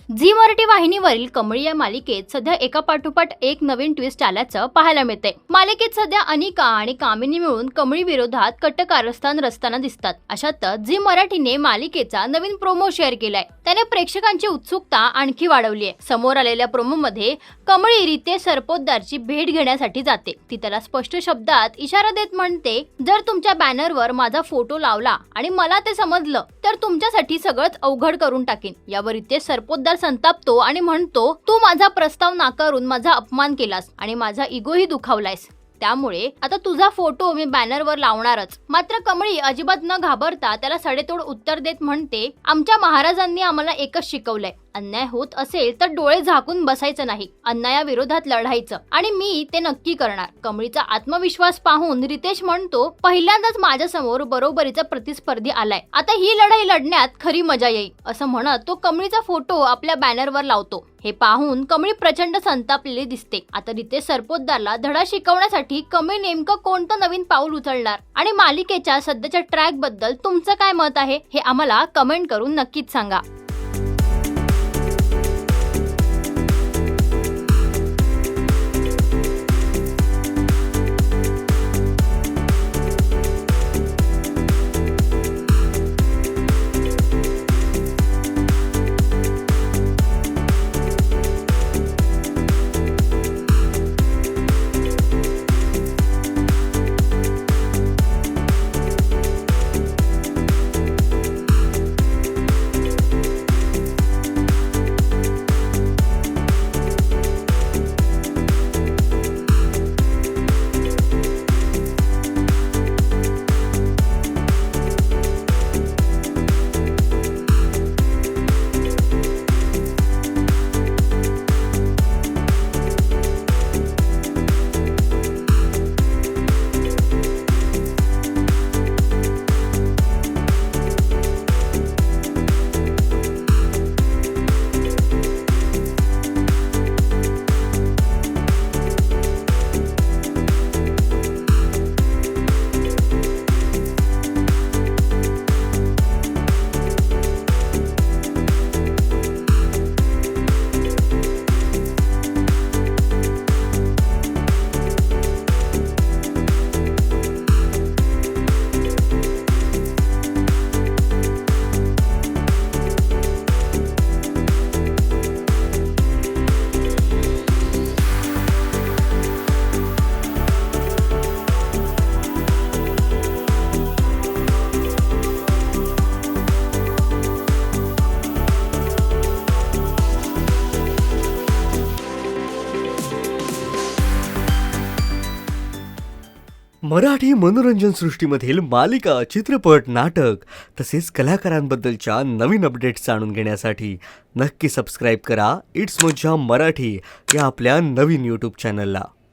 Zee Marathi वाहिनीवरील कमळी या मालिकेत सध्या एकापाठोपाठ एक नवीन ट्विस्ट आल्याचं पाहायला मिळते। मालिकेत सध्या अनिका आणि कामिनी मिळून कमळी विरोधात कट्ट कारस्थान रचताना दिसतात। अशातच झी मराठीने मालिकेचा नवीन प्रोमो शेअर केलाय। त्याने प्रेक्षकांची उत्सुकता आणखी वाढवली आहे। समोर आलेल्या प्रोमो मध्ये कमळी रितेश सरपोतदारची भेट घेण्यासाठी जाते। ती त्याला स्पष्ट शब्दात इशारा देत म्हणते, जर तुमच्या बॅनरवर माझा फोटो लावला आणि मला ते समजलं तर तुमच्यासाठी सगळंच अवघड करून टाकेन। यावर रितेश सरपोतदार संतापतो आणि म्हणतो, तू माझा प्रस्ताव नाकारून माझा अपमान केलास आणि माझा इगोही दुखावलायस, त्यामुळे आता तुझा फोटो मी बॅनरवर लावणारच। मात्र कमळी अजिबात न घाबरता त्याला सडेतोड उत्तर देत म्हणते, आमच्या महाराजांनी आम्हाला एकच शिकवलंय, अन्याय होत असेल तर डोळे झाकून बसायचं नाही, अन्यायाविरोधात लढायचं आणि मी ते नक्की करणार। कमळीचा आत्मविश्वास पाहून रितेश म्हणतो, पहिल्यांदाच माझ्या समोर बरोबरीचा प्रतिस्पर्धी आलाय, आता ही लढाई लढण्यात खरी मजा येईल, असं म्हणत तो कमळीचा फोटो आपल्या बॅनरवर लावतो। हे पाहून कमळी प्रचंड संतापलेली दिसते। आता रितेश सरपोतदारला धडा शिकवण्यासाठी कमळी नेमकं कोणतं नवीन पाऊल उचलणार आणि मालिकेच्या सध्याच्या ट्रॅक बद्दल तुमचं काय मत आहे हे आम्हाला कमेंट करून नक्कीच सांगा। मराठी मनोरंजन सृष्टीमधील मालिका, चित्रपट, नाटक तसेच कलाकारांबद्दलच्या नवीन अपडेट्स जाणून घेण्यासाठी नक्की सबस्क्राईब करा इट्स मज्जा मराठी या आपल्या नवीन यूट्यूब चॅनलला।